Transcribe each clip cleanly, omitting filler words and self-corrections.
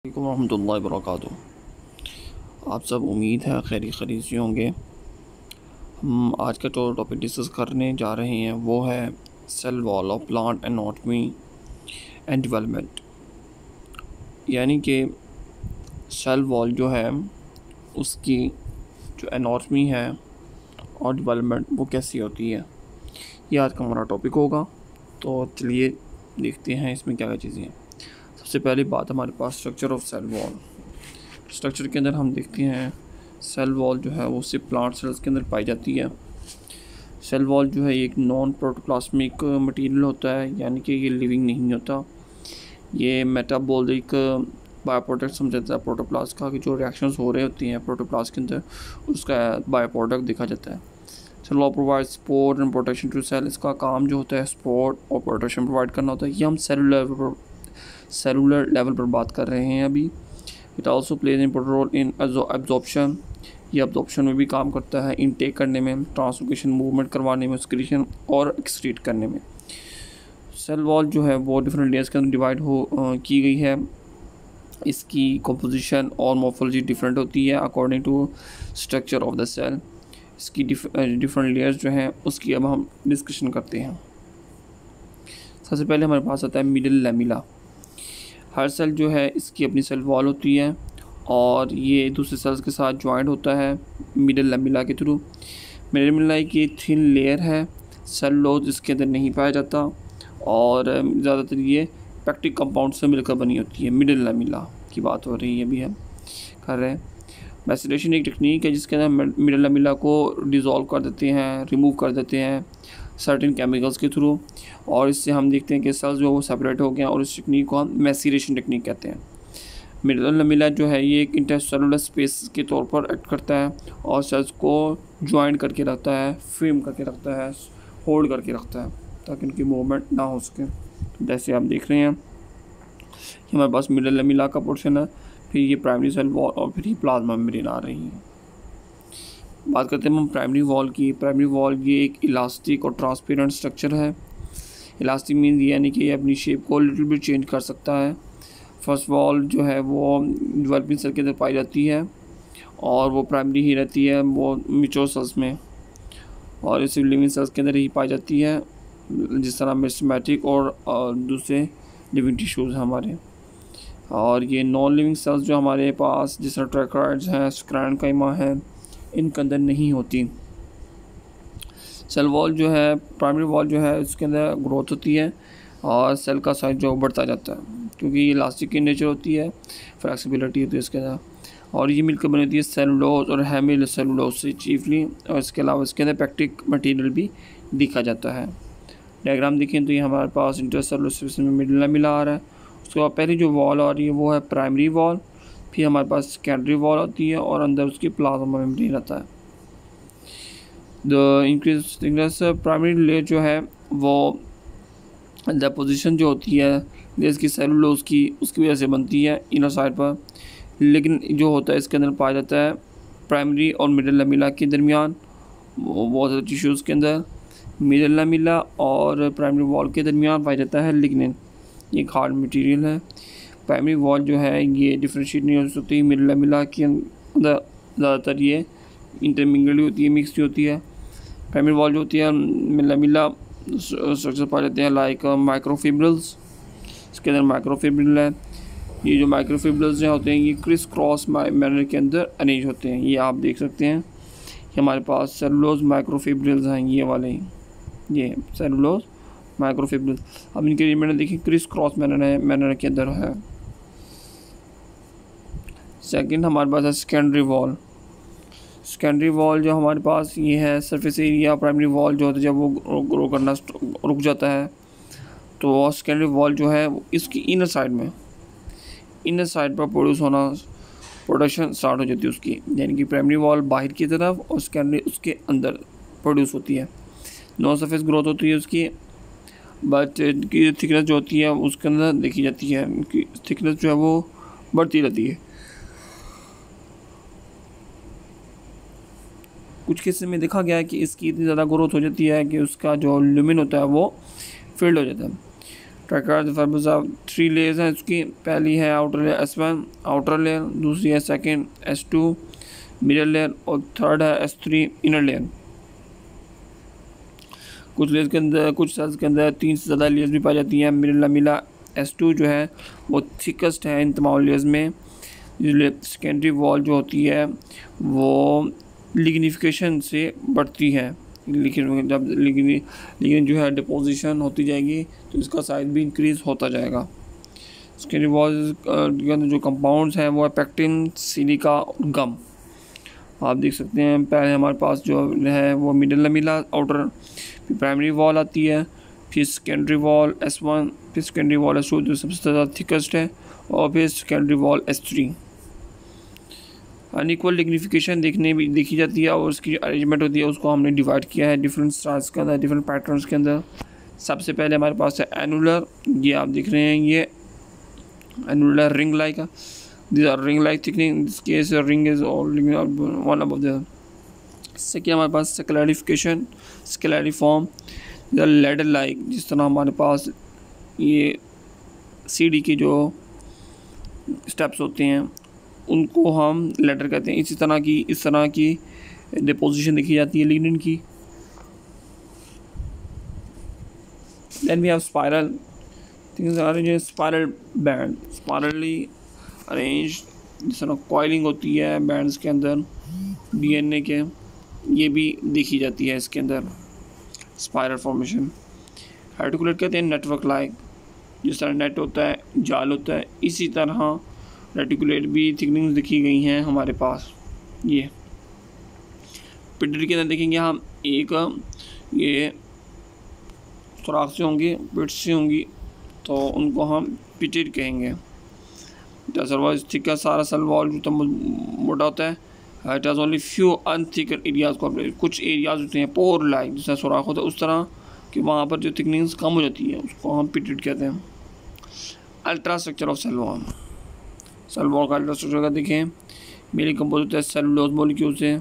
रहमतुल्लाहि वबरकातुहू। आप सब उम्मीद है खैरी से होंगे। हम आज का जो टॉपिक डिस्कस करने जा रहे हैं वो है cell wall of plant anatomy and development, यानी कि सेल वॉल जो है उसकी जो एनाटॉमी है और डेवलपमेंट वो कैसी होती है, ये आज का हमारा टॉपिक होगा। तो चलिए देखते हैं इसमें क्या क्या चीज़ें हैं। सबसे पहली बात हमारे पास structure of cell wall. Structure के अंदर हम देखते हैं सेल वॉल जो है वो सिर्फ प्लांट सेल्स के अंदर पाई जाती है। सेल वॉल जो है एक नॉन प्रोटोप्लाज्मिक मटेरियल होता है, यानी कि ये लिविंग नहीं होता। ये मेटाबॉलिक बायो प्रोडक्ट समझा जाता है प्रोटोप्लास्ट का, कि जो रिएक्शंस हो रहे होती हैं प्रोटोप्लास्ट के अंदर उसका बायो प्रोडक्ट देखा जाता है। Cell wall provide support and protection to cell. इसका काम जो होता है सपोर्ट और प्रोटेक्शन प्रोवाइड करना होता है। ये हम सेलुलर लेवल पर बात कर रहे हैं अभी। It also plays important role in absorption. ये एब्जॉर्प्शन में भी काम करता है, इनटेक करने में, ट्रांसलोकेशन मूवमेंट करवाने में, एक्सक्रीशन और एक्सक्रीट करने में। सेल वॉल जो है वो डिफरेंट लेयर्स के अंदर डिवाइड की गई है। इसकी कंपोजिशन और मॉर्फोलॉजी डिफरेंट होती है according to structure of the cell. इसकी डिफरेंट लेयर्स जो हैं उसकी अब हम डिस्कशन करते हैं। सबसे पहले हमारे पास आता है मिडिल लैमेला। हर सेल जो है इसकी अपनी सेल वॉल होती है और ये दूसरे सेल्स के साथ ज्वाइंट होता है मिडिल लैमेला के थ्रू। मिडिल लैमेला की थिन लेयर है, सेलुलोज इसके अंदर नहीं पाया जाता और ज़्यादातर ये पैक्टिक कंपाउंड से मिलकर बनी होती है। मिडिल लैमेला की बात हो रही है अभी हम कर रहे हैं। मैसेरेशन एक टेक्निक है जिसके अंदर मिडिल लैमेला को डिज़ोल्व कर देते हैं, रिमूव कर देते हैं सर्टेन केमिकल्स के थ्रू, और इससे हम देखते हैं कि सेल्स जो वो सेपरेट हो गए और इस टेक्निक को हम मैसीरेशन टेक्निक कहते हैं। मिडिल लैमेला जो है ये एक इंटरसेलुलर स्पेस के तौर पर एक्ट करता है और सेल्स को ज्वाइंट करके रखता है, फ्रेम करके रखता है, होल्ड करके रखता है ताकि उनकी मूवमेंट ना हो सके। जैसे आप देख रहे हैं कि हमारे पास मिडिल लैमेला का पोर्शन है, फिर ये प्राइमरी सेल वॉल और फिर ये प्लाज्मा मेम्ब्रेन आ रही है। बात करते हैं हम प्राइमरी वॉल की। प्राइमरी वॉल ये एक इलास्टिक और ट्रांसपेरेंट स्ट्रक्चर है। इलास्टिक मीन यानी कि ये अपनी शेप को लिटिल बिट चेंज कर सकता है। फर्स्ट वॉल जो है वो डेवलपिंग सेल के अंदर पाई जाती है और वो प्राइमरी ही रहती है वो मैच्योर सेल्स में, और इसे लिविंग सेल्स के अंदर ही पाई जाती है, जिस तरह मेरिस्टेमेटिक और दूसरे लिविंग टिश्यूज़ हमारे। और ये नॉन लिविंग सेल्स जो हमारे पास जिस तरह ट्रैकोइड्स हैं, स्क्लेरेन्काइमा है, इनके अंदर नहीं होती। सेल वॉल जो है प्राइमरी वॉल जो है उसके अंदर ग्रोथ होती है और सेल का साइज जो बढ़ता जाता है क्योंकि ये इलास्टिक की नेचर होती है, फ्लेक्सिबिलिटी होती है इसके अंदर, और ये मिलकर बनी होती है सेलुलोज और हेमी सेलुलोज से चीफली, और इसके अलावा इसके अंदर पैक्टिक मटेरियल भी दिखा जाता है। डायग्राम देखें तो ये हमारे पास इंटरसेलुलर स्पेस में मिडिल लैमेला आ रहा है। उसके बाद पहली जो वॉल आ रही है वो है प्राइमरी वॉल, फिर हमारे पास सेकेंडरी वॉल होती है और अंदर उसकी प्लाज्मा मेम्ब्रेन रहता है। The increase thickness primary layer जो है वो डिपोजिशन जो होती है इसकी सेलुलोज की उसकी वजह से बनती है इनर साइड पर, लेकिन जो होता है इसके अंदर पाया जाता है प्राइमरी और मिडिल लैमेला के दरमियान, वो बहुत सारे टिश्यूज़ के अंदर मिडिल लैमेला और प्राइमरी वॉल के दरमियान पाया जाता है लिग्निन। ये एक हार्ड मटेरियल है। प्राइमरी वॉल जो है ये डिफ्रेंशिएट नहीं हो सकती। मिडिल लैमेला के अंदर ज़्यादातर ये इंटरमिंगल होती है, मिक्स होती है। प्राइमरी वॉल जो होती है लैमेला स्ट्रक्चर पाए जाते हैं लाइक माइक्रोफिब्रिल्स। इसके अंदर माइक्रोफिब्रिल है। ये जो माइक्रोफिब्रिल्स जो होते हैं ये क्रिस क्रॉस मैनर के अंदर अरेंज होते हैं। ये आप देख सकते हैं कि हमारे पास सेलुलोज माइक्रोफिब्रिल्स हैं, ये वाले, ये सेलुलोज माइक्रोफिब्रिल्स। अब इनके अरेंजमेंट देखिए क्रिस क्रॉस मैनर के अंदर है। सेकंड हमारे पास है सेकेंडरी वॉल। सेकेंडरी वॉल जो हमारे पास ये है सरफेस एरिया प्राइमरी वॉल जो होता है जब वो ग्रो करना रुक जाता है तो सेकेंडरी वॉल जो है इसकी इनर साइड पर प्रोडक्शन स्टार्ट हो जाती है उसकी, यानी कि प्राइमरी वॉल बाहर की तरफ और सेकेंडरी उसके अंदर प्रोड्यूस होती है। नॉन सरफेस ग्रोथ होती है उसकी, बट इनकी थिकनेस जो होती है उसके अंदर देखी जाती है, इनकी थिकनेस जो है वो बढ़ती रहती है। कुछ केसेस में देखा गया है कि इसकी इतनी ज़्यादा ग्रोथ हो जाती है कि उसका जो लुमिन होता है वो फील्ड हो जाता है। ट्राइकार्ड फाइबर्स ऑफ 3 लेयर्स हैं इसकी। पहली है outer layer S1 outer layer, दूसरी है सेकंड S2 मिडल लेयर और थर्ड है S3 इनर लेयर। कुछ लेयर्स के अंदर, कुछ सेल्स के अंदर 3 से ज़्यादा लेयर्स भी पाई जाती हैं। मिडल लामेला S2 जो है वो थिकेस्ट है इन तमाम लेयर्स में। सेकेंडरी वॉल जो होती है वो लिग्निफिकेशन से बढ़ती है, लेकिन जब लिग्निन जो है डिपोजिशन होती जाएगी तो इसका साइज भी इंक्रीज़ होता जाएगा। सेकेंडरी वॉल के अंदर जो कंपाउंड्स हैं वो है पेक्टिन, सिलिका और गम। आप देख सकते हैं पहले हमारे पास जो है वो मिडल लामेला आउटर, फिर प्राइमरी वॉल आती है, फिर सेकेंडरी वॉल S1, फिर सेकेंडरी वॉल S2 जो सबसे ज़्यादा थिकेस्ट है, और फिर secondary wall S3। Unequal lignification देखी जाती है और उसकी अरेंजमेंट होती है, उसको हमने डिवाइड किया है डिफरेंट स्टार्स के अंदर, डिफरेंट पैटर्न्स के अंदर। सबसे पहले हमारे पास है एनुलर, ये आप देख रहे हैं ये annular ring like, these are ring like thickening, in this case a ring is all one above the other। Second हमारे पास स्केलरिफिकेशन, स्केलरिफॉर्म, लेडर लाइक, जिस तरह हमारे पास ये सीढ़ी के जो स्टेप्स होते हैं उनको हम लेडर कहते हैं। इस तरह की डिपोजिशन देखी जाती है लिग्निन की। Then we have spiral, things are spiral band, spirally arrange, जिस तरह कॉइलिंग होती है बैंड्स के अंदर DNA के, ये भी देखी जाती है इसके अंदर स्पाइरल फॉर्मेशन। रेटिकुलेट कहते हैं नेटवर्क लाइक, जिस तरह नेट होता है, जाल होता है, इसी तरह रेटिकुलेट भी थिकनिंग्स दिखी गई हैं हमारे पास। ये पिटरी के अंदर देखेंगे हम, एक ये सुराख से होंगी, पिट से होंगी, तो उनको हम पिटेड कहेंगे। सारा सेल वॉल जो मोटा होता है, it has only few unthickened areas को, कुछ एरियाज होते हैं पोर लाइक, जैसा सुराख होता है उस तरह कि वहाँ पर जो थिकनिंग्स कम हो जाती है उसको हम पिटेड कहते हैं। Ultra structure of cell wall, cell wall का अल्ट्रा स्ट्रक्चर का देखें, मेनली कंपोज होता है सेलुलोज मॉलिक्यूल से।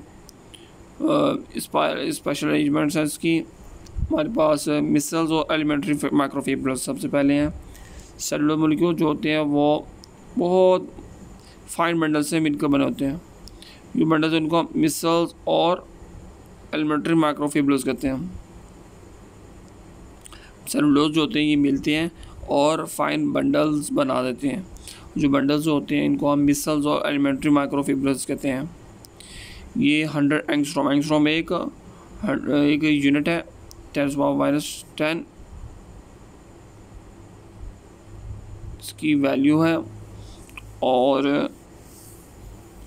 स्पेशल अरेंजमेंट्स हैं इसकी, हमारे पास मिसल्स और एलिमेंट्री माइक्रोफिब्रल्स सबसे पहले हैं। सेलुलोज मॉलिक्यूल जो होते हैं वो बहुत फाइन बंडल से मिलकर बने होते हैं। ये बंडल्स उनको मिसल्स और एलिमेंट्री माइक्रोफिब्रल्स कहते हैं। सेलुलोज जो होते हैं ये मिलते हैं और फाइन बंडल्स बना देते हैं। जो बंडल्स जो होते हैं इनको हम मिसल्स और एलिमेंट्री माइक्रोफिब्रल्स कहते हैं। ये 100 एंगस्ट्रॉम एक यूनिट है, 10⁻⁻10 इसकी वैल्यू है। और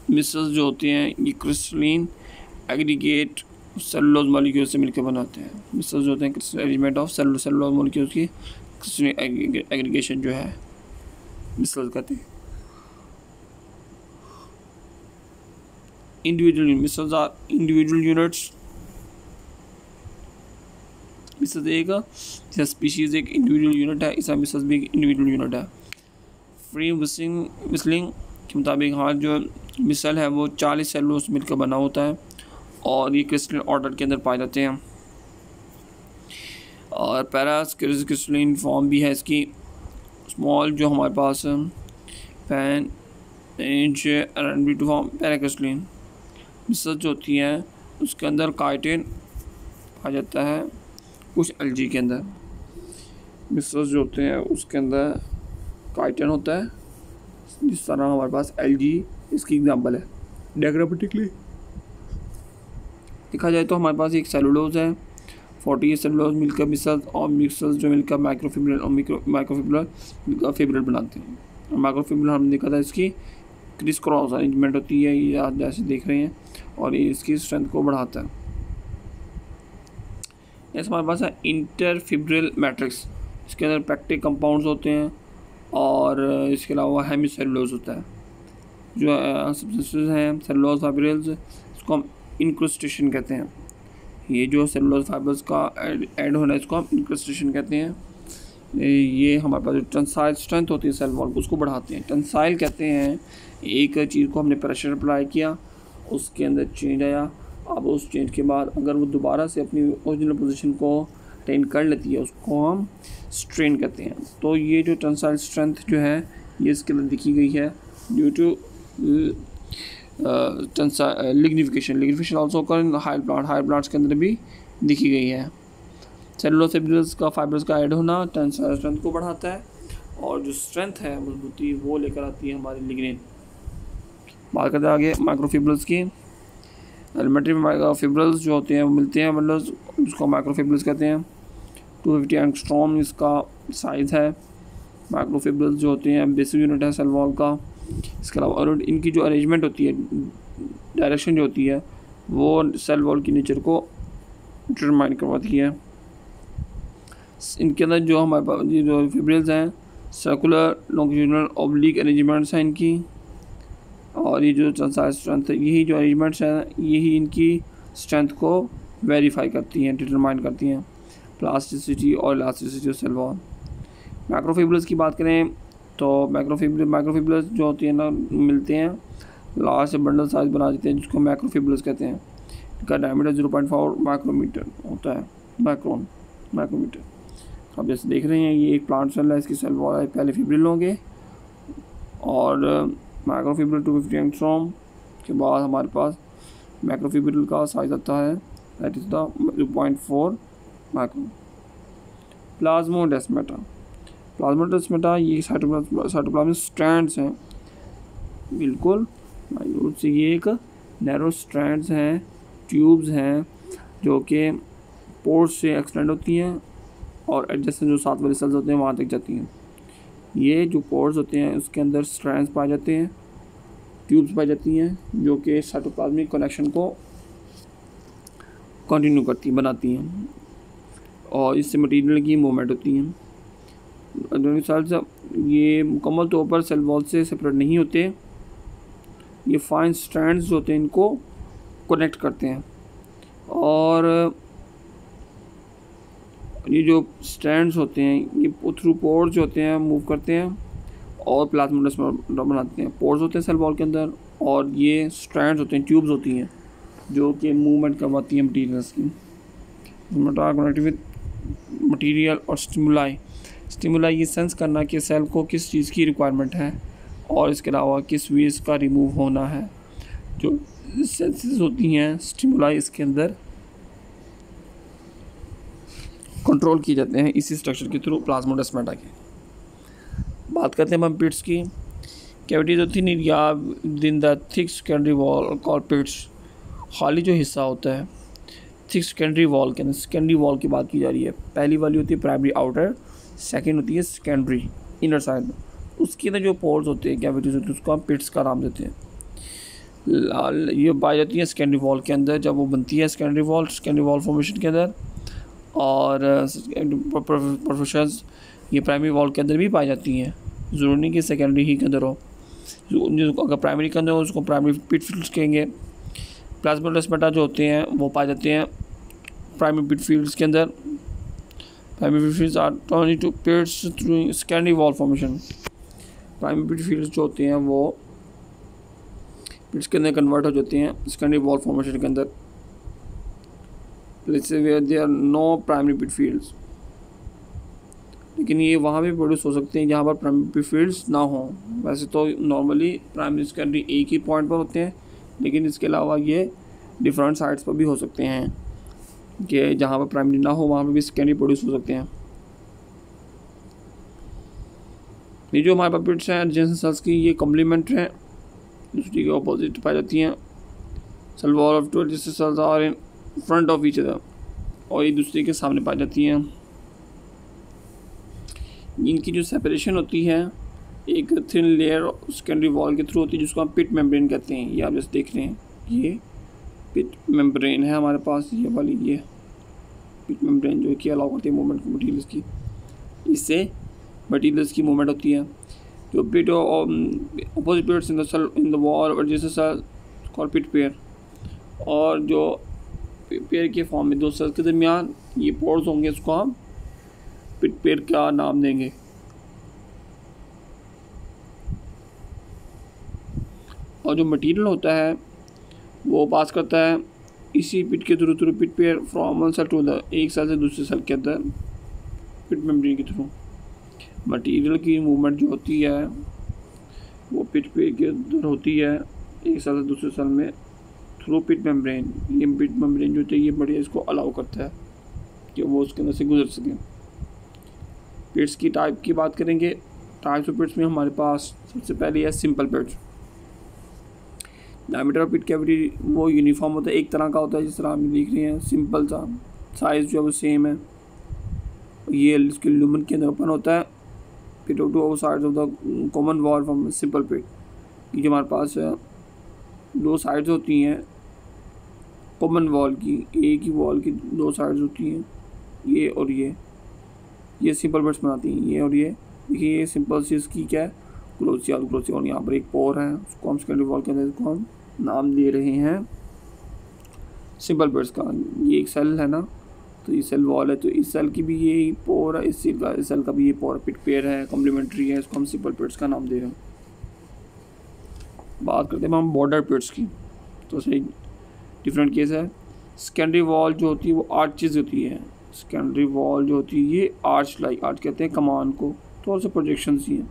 मिसल्स जो होते हैं ये क्रिस्टलिन एग्रीगेट सेलुलोज मॉलिक्यूल से मिलकर बनाते हैं। मिसल्स जो होते हैं अरेंजमेंट ऑफ सेलुलोज मॉलिक्यूल की क्रिस्टलिन एग्रीगेशन जो है मिसल्स कहते हैं। Individual micelles are individual units. Micelles एक स्पीशीज एक इंडिविजुअल यूनिट है, इसका मिसल्स भी एक इंडिविजुअल यूनिट है। फ्री विस्लिंग के मुताबिक हाँ जो मिसल है वो 40 सेलुलोज मिलकर बना होता है और ये क्रिस्टलिन ऑर्डर के अंदर पाए जाते हैं। और पैरास क्रिस्टलिन फॉर्म भी है इसकी। स्मॉल जो हमारे पास पैन इंच टू फॉर्म पैराक्रिस्टलिन मिसल जो होती हैं उसके अंदर काइटिन आ जाता है। कुछ एल्गी के अंदर मिसल जो होते हैं उसके अंदर काइटिन होता है, जिस तरह हमारे पास एल्गी इसकी एग्जांपल है। डायग्रामेटिकली देखा जाए तो हमारे पास एक सेलुलोज है, 48 सेलुलोज मिलकर मिसल्स और मिसल्स जो मिलकर माइक्रोफिब्रिल और माइक्रोफिब्रिल फिब्रिल बनाते हैं। और माइक्रोफिब्रिल हमने देखा था इसकी क्रिस क्रॉस अरेंजमेंट होती है, ये आप जैसे देख रहे हैं, और ये इसकी स्ट्रेंथ को बढ़ाता है। जैसे हमारे पास है इंटरफिब्रिल मैट्रिक्स, इसके अंदर पैक्टिक कंपाउंड्स होते हैं और इसके अलावा हेमिसेलुलोज होता है। जो सब्सटेंसेस हैं सेलुलोज फाइब्रिल्स, इसको हम इंक्रुस्टेशन कहते हैं। ये जो सेलुलोज फाइबर्स का ऐड होना है इसको हम इंक्रुस्टेशन कहते हैं। ये हमारे पास जो टेंसाइल स्ट्रेंथ होती है सेल वॉल उसको बढ़ाते हैं। टेंसाइल कहते हैं एक चीज़ को हमने प्रेशर अप्लाई किया, उसके अंदर चेंज आया, अब उस चेंज के बाद अगर वो दोबारा से अपनी ओरिजिनल पोजीशन को अटेन कर लेती है उसको हम स्ट्रेन कहते हैं। तो ये जो टेंसाइल स्ट्रेंथ जो है ये इसके अंदर दिखी गई है ड्यू टू लिग्निफिकेशन ऑल्सो कर इन हायर प्लांट्स के अंदर भी दिखी गई है। सेलुलोज फिब्रिल्स का फाइबर्स का ऐड होना टेंसाइल स्ट्रेंथ को बढ़ाता है और जो स्ट्रेंथ है मजबूती वो लेकर आती है हमारी लिग्निन। बात करते हैं आगे माइक्रोफिब्रिल्स की। एलिमेंट्री फिब्रिल्स जो होते हैं वो मिलते हैं मतलब उसको माइक्रोफिब्रिल्स कहते हैं। 250 एंगस्ट्रॉम इसका साइज़ है। माइक्रोफिब्रिल्स जो होते हैं बेसिक यूनिट है सेल वॉल का। इसके अलावा और इनकी जो अरेंजमेंट होती है, डायरेक्शन जो होती है वो सेल वॉल की नेचर को डिटरमाइन करवाती है। इनके अंदर जो हमारे पास ये जो फिब्रिल्स हैं सर्कुलर लॉन्गिट्यूडिनल ऑब्लिक अरेंजमेंट्स हैं इनकी, और ये जो टेंसाइल स्ट्रेंथ है यही जो अरेंजमेंट्स हैं यही इनकी स्ट्रेंथ को वेरीफाई करती हैं, डिटरमाइन करती हैं प्लास्टिसिटी और elasticity of cell wall. Microfibrils की बात करें तो माइक्रोफिब्रिल्स जो होती है ना मिलते हैं लार्ज से बंडल साइज बना देते हैं जिसको माइक्रोफिब्रिल्स कहते हैं। इनका डायमीटर 0.4 माइक्रोमीटर होता है, माइक्रोमीटर। आप जैसे देख रहे हैं ये एक प्लांट सेल है, इसकी सेल वॉल है, पहले फिब्रिल होंगे और माइक्रोफिब्रिल 250 एंगस्ट्रॉम के बाद हमारे पास माइक्रोफिब्रिल का साइज आता है that is the 0.4 micro. Plasmodesmata ये साइटोप्लाज्मिक स्ट्रैंड्स हैं, बिल्कुल माइन्यूट से ये एक नैरो स्ट्रैंड्स हैं, ट्यूब्स हैं जो कि पोर्स से एक्सटेंड होती हैं और एडजेसेंट जो साथ वाले सेल्स होते हैं वहाँ तक जाती हैं। ये जो पोर्स होते हैं उसके अंदर स्ट्रैंड्स पाए जाते हैं, ट्यूब्स पाई जाती हैं जो कि साइटोप्लाज्मिक कनेक्शन को कंटिन्यू बनाती हैं और इससे मटेरियल की मूवमेंट होती है। सेल्स ये मुकम्मल तौर पर सेल वॉल से सेपरेट नहीं होते, ये फाइन स्ट्रैंड्स जो होते हैं इनको कनेक्ट करते हैं और ये जो स्ट्रैंड्स होते हैं ये थ्रू पोर्स जो होते हैं मूव करते हैं और प्लाज्मोडेस्माटा बनाते हैं। पोर्स होते हैं सेल वॉल के अंदर और ये स्ट्रैंड्स होते हैं, ट्यूब्स होती हैं जो कि मूवमेंट करवाती हैं मटीरियल्स की। कनेक्टेड विद मटीरियल और स्टिमुलाई ये सेंस करना कि सेल को किस चीज़ की रिक्वायरमेंट है और इसके अलावा किस वेस्ट का रिमूव होना है। जो सेंसेस होती हैं स्टिमुलाई इसके अंदर कंट्रोल किए जाते हैं इसी स्ट्रक्चर के थ्रू प्लाज्मोडेस्माटा के। बात करते हैं हम पिट्स की। कैविटीज होती है या within the thick secondary wall called pits. खाली जो हिस्सा होता है थिक सेकेंडरी वॉल के अंदर, सेकेंडरी वॉल की बात की जा रही है। पहली वाली होती है प्राइमरी आउटर, सेकेंड होती है सेकेंडरी इनर साइड। उसके अंदर जो पोर्स होते हैं कैविटीज होती है उसको हम पिट्स का नाम देते हैं। ये पाई जाती है सेकेंडरी वॉल के अंदर जब वो बनती है सेकेंडरी वॉल फॉर्मेशन के अंदर, और प्रोफेशंस ये प्राइमरी वॉल के अंदर भी पाई जाती हैं, ज़रूरी नहीं कि सेकेंडरी ही के अंदर हो। अगर प्राइमरी के अंदर हो उसको प्राइमरी पिट फील्ड्स कहेंगे। प्लाज्मोडेस्माटा जो होते हैं वो पाए जाते हैं प्राइमरी पिट फील्ड्स के अंदर। Primary pit fields are turn to pits through secondary wall formation. Primary pit fields जो होते हैं वो पिट्स के अंदर कन्वर्ट हो जाते हैं सेकेंडरी वॉल फॉर्मेशन के अंदर। Places where there no primary pit fields, लेकिन ये वहाँ भी प्रोड्यूस हो सकते हैं जहाँ पर प्राइमरी पिट फील्ड्स ना हों। वैसे तो नॉर्मली प्राइमरी सेकेंडरी एक ही पॉइंट पर होते हैं, लेकिन इसके अलावा ये डिफरेंट साइट्स पर भी हो सकते हैं कि जहाँ पर प्राइमरी ना हो वहाँ पर भी सेकेंडरी प्रोड्यूस हो सकते हैं। ये जो हमारे पास पिट्स हैं एडजेसेंट सेल्स की ये कॉम्प्लीमेंट हैं, दूसरी के ऑपोजिट पाई जाती हैं। Cell wall of two adjacent cells are in front of each other, और एक दूसरे के सामने पाई जाती हैं। इनकी जो सेपरेशन होती है एक थिन लेयर सेकेंडरी वॉल के थ्रू होती है जिसको हम पिट मेम्ब्रेन कहते हैं। ये आप जैसे देख रहे हैं ये पिट मेम्ब्रेन है हमारे पास, ये वाली ये पिट मेम्ब्रेन जो कि अलाउ करती है मूवमेंट मटीरियल्स की। इससे मटीरियल्स की मूवमेंट होती है। जो pit opposite pits in the cell in the wall और जैसे सेल कॉल्ड पिट पेयर, और जो पेयर के फॉर्म में दो सेल्स के दरमियान ये पोर्स होंगे इसको हम पिट पेयर का नाम देंगे। और जो मटेरियल होता है वो पास करता है इसी पिट के through pit pair from one cell to the, एक सेल से दूसरे सेल के अंदर पिट मेम्ब्रेन के थ्रू। मटेरियल की मूवमेंट जो होती है वो पिट पे के अंदर होती है एक सेल से दूसरे सेल में थ्रू पिट मेम्ब्रेन। ये पिट मेम्ब्रेन जो होती है ये बढ़िया इसको अलाउ करता है कि वो उसके अंदर से गुजर सके। पिट्स की टाइप की बात करेंगे, टाइप्स ऑफ पिट्स में हमारे पास सबसे पहले है simple pits. Diameter of pit cavity वो यूनिफॉर्म होता है, एक तरह का होता है, जिस तरह हम देख रहे हैं सिंपल सा, साइज़ जो है वो सेम है। ये इसके लुमेन के अंदर ओपन होता है pit of two sides of the common wall from simple pit. ये हमारे पास दो साइड्स होती हैं कॉमन वॉल की, एक ही वॉल की दो साइड्स होती हैं, ये और ये सिंपल पिट्स बनाती हैं, ये और ये। देखिए ये सिंपल सी इसकी क्या है क्लोसिया और यहाँ पर एक पोर है, उसको हम सेकेंडरी वॉल के अंदर इसको हम नाम दे रहे हैं सिंपल पिट्स का। ये एक सेल है ना, तो ये सेल वॉल है, तो इस सेल की भी ये पोर है, इस सेल का भी ये पोर पिट पेयर है, कॉम्प्लीमेंट्री है, इसको हम सिंपल पिट्स का नाम दे रहे हैं। बात करते हैं हम बॉर्डर पिट्स की, तो सही डिफरेंट केस है। सेकेंडरी वॉल जो होती है वो आर्चेज होती है। सेकेंडरी वॉल जो होती है ये आर्च कहते हैं कमान को, थोड़ा सा प्रोजेक्शन ही है।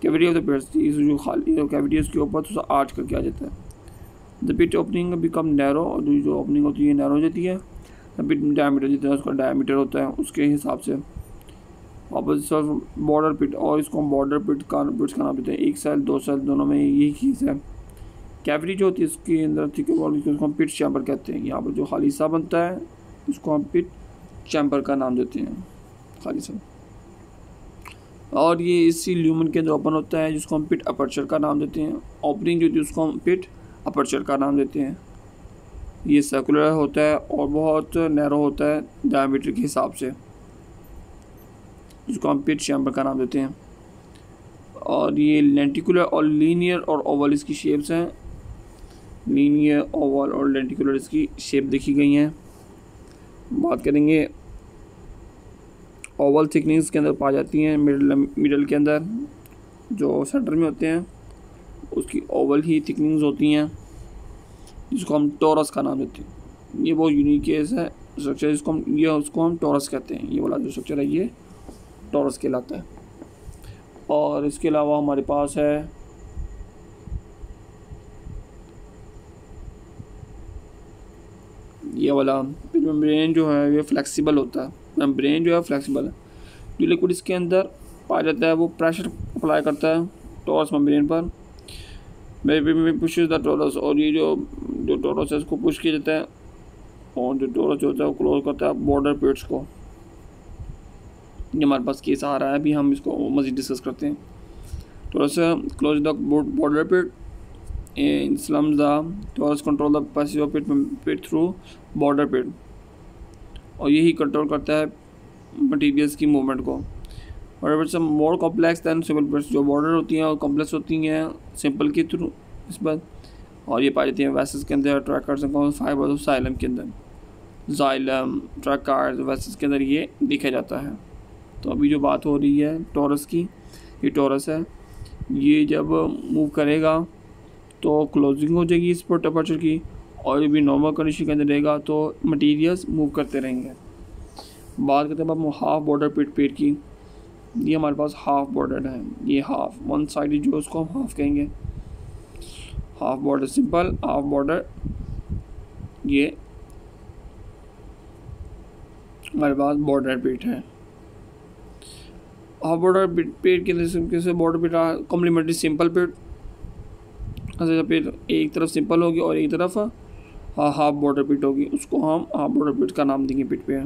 कैविटी ऑफ द पिट्स, इस जो खाली कैविटी है उसके ऊपर थोड़ा सा आर्च करके आ जाता है। The pit opening become narrow, और जो ओपनिंग होती है नैरो हो जाती है। द पिट डायमीटर जितना उसका डायमीटर होता है उसके हिसाब से वापस बॉर्डर पिट, और इसको हम बॉर्डर पिट्स का नाम देते हैं। एक सेल दो सेल दोनों में यही चीज़ है। कैविटी जो होती है इसके अंदर ठीक है वॉल, उसको हम पिट चैम्बर कहते हैं। यहाँ पर जो खाली हिस्सा बनता है उसको हम पिट चैम्बर का नाम देते हैं, खाली सा। और ये इसी ल्यूमन के अंदर ओपन होता है जिसको हम पिट अपर्चर का नाम देते हैं। ओपनिंग जो होती है उसको हम पिट अपर्चर का नाम देते हैं। ये सर्कुलर होता है और बहुत नैरो होता है डायमीटर के हिसाब से, जिसको हम पिट चैम्बर का नाम देते हैं। और ये लेंटिकुलर और लीनियर और ओवल इसकी शेप्स हैं। लीनियर, ओवल और लेंटिकुलर इसकी शेप देखी गई हैं। बात करेंगे ओवल थिकनिंग्स के अंदर पाई जाती हैं। मिडल के अंदर जो सेंटर में होते हैं उसकी ओवल ही थिकनिंग्स होती हैं, जिसको हम टोरस का नाम देते हैं। ये बहुत यूनिक केस है स्ट्रक्चर, उसको हम टोरस कहते हैं। ये वाला जो स्ट्रक्चर है ये टोरस कहलाता है। और इसके अलावा हमारे पास है ये वाला मेम्ब्रेन जो है ये फ्लेक्सिबल होता है। मेम्ब्रेन जो है फ्लेक्सिबल है। जो लिक्विड इसके अंदर पाया जाता है वो प्रेशर अप्लाई करता है टोरस मेम्ब्रेन पर, पुशेस द टोरस, और ये जो टोरस है इसको पुश किया जाता है, और जो टोरस जो होता है वो क्लोज करता है बॉर्डर पिट्स को। ये हमारे पास केस आ रहा है, अभी हम इसको मज़ीद डिस्कस करते हैं। Torus close the border pit in slums the torus control the passage of pit through border pit, और यही कंट्रोल करता है मटीरियल्स की मूवमेंट को। और पिट्स मोर कॉम्प्लेक्स दैन सिंपल पिट्स, जो बॉर्डर होती हैं और कॉम्प्लेक्स होती हैं सिंपल के थ्रू इस पर, और ये पाई जाती हैं वेसल्स के अंदर, ट्रैकर्स और फाइबर्स ऑफ जाइलम के अंदर। जाइलम, ट्रैकर्स, वेसल्स के अंदर ये देखा जाता है। तो अभी जो बात हो रही है टोरस की, ये टोरस है, ये जब मूव करेगा तो क्लोजिंग हो जाएगी इस पर अपर्चर की, और ये भी नॉर्मल कंडीशन के अंदर रहेगा तो मटीरियल्स मूव करते रहेंगे। बात करते हैं अब हाफ बॉर्डर पिट की। ये हमारे पास हाफ बॉर्डर है, ये हाफ वन साइड जो उसको हम हाफ कहेंगे। Half border simple, half border ये हमारे पास बॉर्डर पिट है। हाफ बॉर्डर पिट के लिए बॉर्डर पिट कॉम्प्लीमेंट्री सिंपल पिट, पिट एक तरफ सिंपल होगी और एक तरफ हाफ बॉर्डर पिट होगी, उसको हम हाफ बॉर्डर पिट का नाम देंगे पिट पे।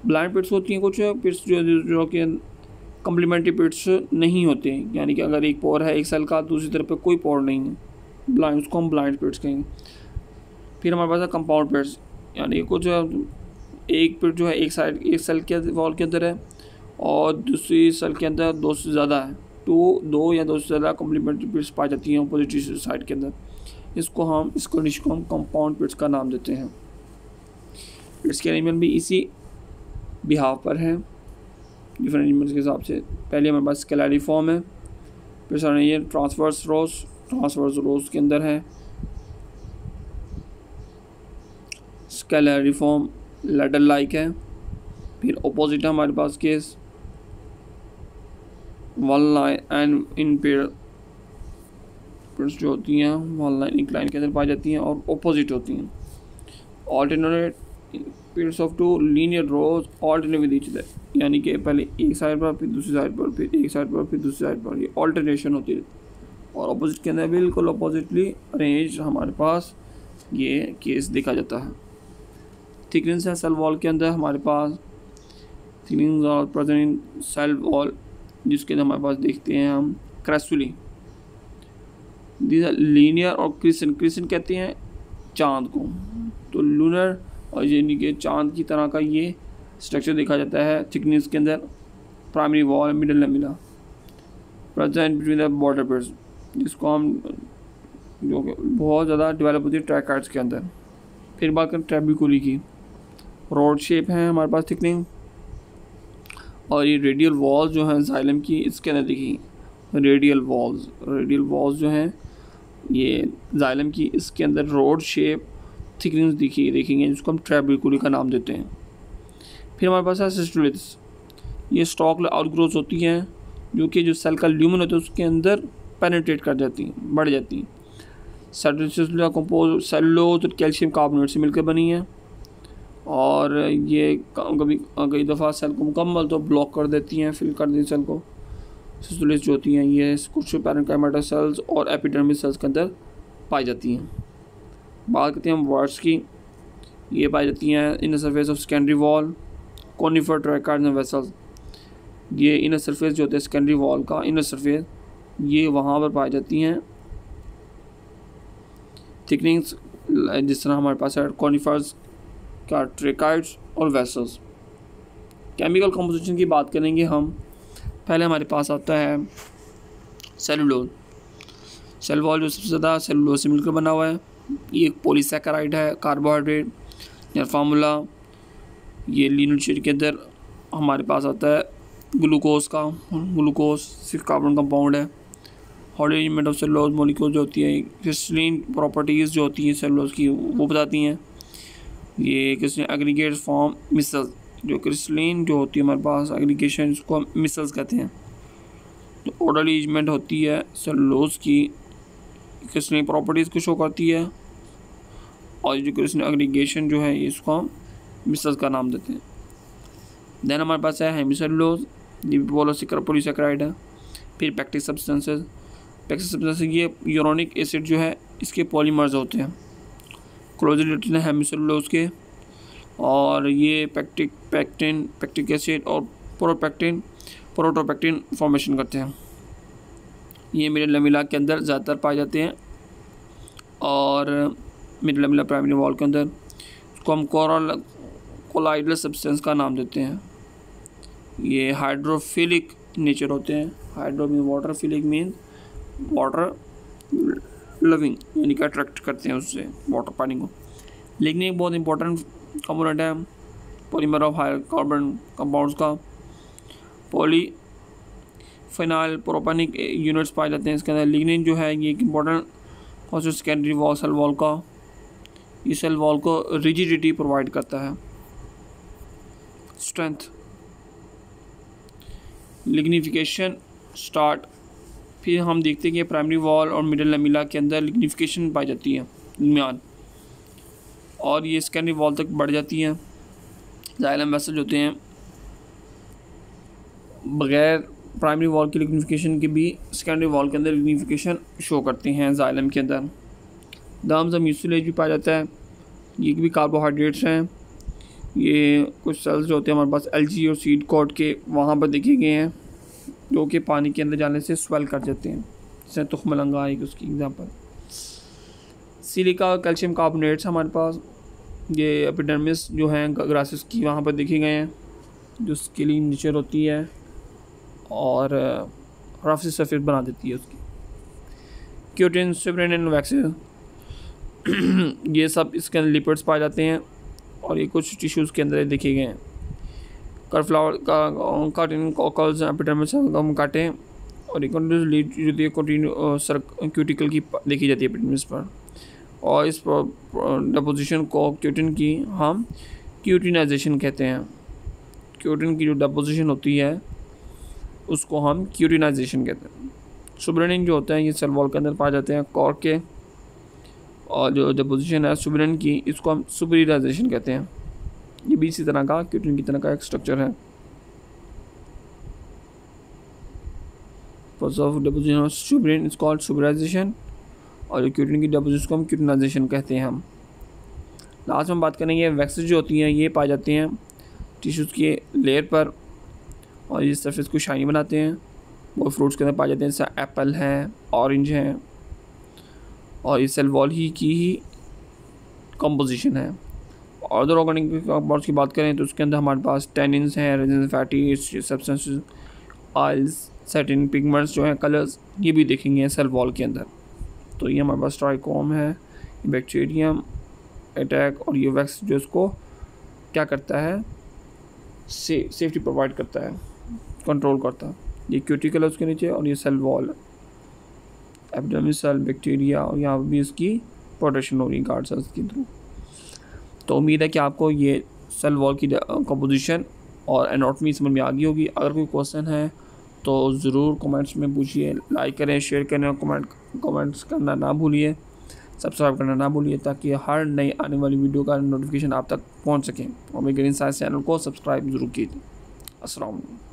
ब्लाइंड पिट्स होती हैं कुछ पिट्स जो कि कम्प्लीमेंट्री पिट्स नहीं होते हैं, यानी कि अगर एक पोर है एक सेल का दूसरी तरफ पे कोई पोर नहीं है, ब्लाइंड, उसको हम ब्लाइंड पिट्स कहेंगे। फिर हमारे पास है कंपाउंड पिट्स, यानी कुछ एक पिट जो है एक साइड एक सेल के वॉल के अंदर है और दूसरी सेल के अंदर दो से ज़्यादा है, दो या दो से ज़्यादा कम्प्लीमेंट्री पिट्स पाई जाती हैं अपोजिट साइड के अंदर। इस कंडीशन को हम कंपाउंड पिट्स का नाम देते हैं। पिट्स के अरेंजमेंट भी इसी बिहाव पर है डिफरेंट अरेंजमेंट्स के हिसाब से। पहले हमारे पास स्केलरिफॉर्म है, फिर ये ट्रांसवर्स रोज के अंदर है स्केलरिफॉर्म, लैडर लाइक है, फिर अपोजिट है हमारे पास case one line and in पेड़ जो होती हैं वन लाइन इंक्लाइन के अंदर पाई जाती हैं और अपोजिट होती हैं। Alternate pairs of two linear rows alternate with each other, यानी कि पहले एक साइड पर फिर दूसरी साइड पर फिर एक साइड पर फिर दूसरी साइड पर, ये ऑल्टरनेशन होती है। और अपोजिट के अंदर बिल्कुल अपोजिटली अरेंज हमारे पास ये केस देखा जाता है। थिकनेस है सेल वॉल के अंदर हमारे पास, thickness are present in cell wall, जिसके अंदर हमारे पास देखते हैं हम क्रेसुली। दिस लीनियर और क्रिसेंट, क्रिसेंट कहते हैं चांद को, तो लूनर और यानी कि चांद की तरह का ये स्ट्रक्चर देखा जाता है थिकनेस के अंदर। Primary wall middle lamella present between the border pairs, जिसको हम जो कि बहुत ज़्यादा डेवलप होती है ट्राइकार्ड्स के अंदर। फिर बात करें ट्रेबिकुली की, रोड शेप है हमारे पास थिकनिंग, और ये रेडियल वॉल्स जो हैं जाइलम की इसके अंदर देखी, रेडियल वॉल्स जो हैं ये जाइलम की इसके अंदर रोड शेप थिकनिंग देखेंगे, जिसको हम ट्रेबिकुली का नाम देते हैं। फिर हमारे पास है सिस्टोलिथ्स, ये स्टॉक आउटग्रोथ होती हैं जो कि जो सेल का ल्यूमन होता है उसके अंदर पेनिट्रेट कर जाती हैं, बढ़ जाती हैं। सेल्युलोज कंपोज सेलुलोज और कैल्शियम कार्बोनेट से मिलकर बनी है, और ये कभी कई दफ़ा सेल को मुकम्मल तो ब्लॉक कर देती हैं, फिल कर देती हैं सेल को। सिस्टोलिथ्स जो होती हैं ये कुछ पैरेन्काइमेटा सेल्स और एपिडर्मिस सेल्स के अंदर पाई जाती हैं। बात करते हैं हम वर्ड्स की, ये पाई जाती हैं inner surface of secondary wall, conifer tracheids and vessels. ये इनर सरफेस जो होता है सेकेंडरी वॉल का इनर सरफेस, ये वहाँ पर पाई जाती हैं थिकनिंग्स, जिस तरह हमारे पास है कॉनिफर्स का ट्राइकार्ड्स और वेसल्स। केमिकल कंपोजिशन की बात करेंगे हम, पहले हमारे पास आता है सेलुलोज। सेल वॉल जो सबसे ज़्यादा सेलुलोज से मिलकर बना हुआ है, ये एक पॉलीसैकेराइड है, कार्बोहाइड्रेट या फार्मूला। ये लीनियर शेड के अंदर हमारे पास आता है ग्लूकोज का, ग्लूकोज 6 कार्बन कंपाउंड है। अरेंजमेंट ऑफ सेलुलोज मॉलिक्यूल जो होती है, क्रिस्टलाइन प्रॉपर्टीज़ जो होती हैं सेलुलोज की वो बताती हैं। ये क्रिस्टलाइन एग्रीगेट फॉर्म मिसल्स, जो क्रिस्टलाइन जो होती है हमारे पास एग्रीगेशन, इसको हम मिसल्स कहते हैं। जो अरेंजमेंट होती है सेलुलोज की क्रिस्टलाइन प्रॉपर्टीज़ को शो करती है, और जो क्रिस्टलाइन एग्रीगेशन जो है इसको हम मिसल्स का नाम देते हैं। देन हमारे पास है हेमिसेलुलोज, ये पॉलीसैकेराइड है। फिर पैक्टिक सब्सटेंसेस, ये यूरोनिक एसिड जो है इसके पॉलीमर्स होते हैं, क्लोजली रिलेटेड है हेमिसेलुलोज के, और ये पैक्टिक एसिड और प्रोटोपैक्टिन फॉर्मेशन करते हैं। ये मिडल लैमेला के अंदर ज़्यादातर पाए जाते हैं, और मिडल लैमेला प्राइमरी वॉल के अंदर इसको हम कोलाइडल सब्सटेंस का नाम देते हैं। ये हाइड्रोफिलिक नेचर होते हैं, hydro mean water, philic mean water loving, यानी कि अट्रैक्ट करते हैं उससे वाटर पानी को। लेकिन एक बहुत इंपॉर्टेंट कंपोनेंट है polymer of high carbon compounds का, पॉलीफेनाइल प्रोपेनिक यूनिट्स पाए जाते हैं इसके अंदर। लिग्निन जो है ये एक important constituent secondary wall cell wall का, ये सेल वॉल को रिजिडिटी प्रोवाइड करता है, स्ट्रेंथ। लिग्निफिकेशन स्टार्ट, फिर हम देखते हैं कि प्राइमरी वॉल और मिडल लैमेला के अंदर लिग्निफिकेशन पाई जाती है दरमियान, और ये सेकेंडरी वॉल तक बढ़ जाती हैं। जाइलम वेसल होते हैं बगैर प्राइमरी वॉल की लिग्निफिकेशन के भी सेकेंडरी वॉल के अंदर लिग्निफिकेशन शो करते हैं जाइलम के अंदर। दाम्स म्यूसिलेज भी पाया जाता है, ये भी कार्बोहाइड्रेट्स हैं। ये कुछ सेल्स जो होते हैं हमारे पास एल्गी और सीड कॉड के वहाँ पर देखे गए हैं, जो कि पानी के अंदर जाने से स्वेल कर जाते हैं, जैसे तुखमलंगा आएगी उसकी एग्जांपल। सिलिका और कैल्शियम कार्बोनेट्स हमारे पास, ये एपिडर्मिस जो हैं ग्रासेस की वहाँ पर देखे गए हैं, जो स्केली नेचर होती है और रफ सी सरफेस बना देती है उसकी। क्यूटिन, सिब्रिन एंड वैक्सेस, ये सब इसके अंदर लिपिड्स पाए जाते हैं, और ये कुछ टिश्यूज़ के अंदर देखे गए हैं। कर्फ्लावर का काटिन कॉकल्स एपिडर्मिस काटें, और एक क्यूटिकल की देखी जाती है एपिडर्मिस पर, और इस डिपोजिशन को क्यूटिन की हम क्यूटिनाइजेशन कहते हैं। क्यूटिन की जो डिपोजिशन होती है उसको हम क्यूटिनाइजेशन कहते हैं। सुब्रेनिन जो होता है ये सेल वॉल के अंदर पाए जाते हैं कॉर्क के, और जो डिपोजिशन है सुब्रेनिन की इसको हम सुपरिलाइजेशन कहते हैं। ये भी इसी तरह का क्यूटिन की तरह का एक स्ट्रक्चर है। Process of deposition of suberin is called suberization, और जो क्यूटिन की डिपोजिशन को हम क्यूटिनाइजेशन कहते हैं। हम लास्ट में बात करेंगे वैक्सेस जो होती हैं ये पाए जाते हैं टिश्यूज़ के लेयर पर, और ये सरफेस को शाइनी बनाते हैं। वो फ्रूट्स के अंदर पाए जाते हैं जैसे एप्पल है, ऑरेंज है, और ये सेल वॉल ही की ही कंपोजिशन है। अदर ऑर्गेनिक कंपाउंड्स की बात करें तो उसके अंदर हमारे पास टेनिन्स हैं, resin, fatty substances, oils, certain pigments जो हैं, कलर्स, ये भी देखेंगे सेल वॉल के अंदर। तो ये हमारे पास ट्राइकोम है, बैक्टीरियम अटैक, और ये वैक्स जो इसको क्या करता है सेफ्टी प्रोवाइड करता है, कंट्रोल करता है। ये क्यूटिकल है उसके नीचे, और ये सेल वॉल है, एपिडर्मिस सेल, बैक्टीरिया, और यहाँ भी इसकी प्रोटेक्शन हो रही है गार्ड सेल्स के थ्रू। तो उम्मीद है कि आपको ये सेल वॉल की कंपोजिशन और एनाटॉमी समझ में आ गई होगी। अगर कोई क्वेश्चन है तो ज़रूर कमेंट्स में पूछिए, लाइक करें, शेयर करें, और कमेंट्स करना ना भूलिए, सब्सक्राइब करना ना भूलिए, ताकि हर नई आने वाली वीडियो का नोटिफिकेशन आप तक पहुंच सके। और मेरे ग्रीन साइंस चैनल को सब्सक्राइब ज़रूर कीजिए। अस्सलाम वालेकुम।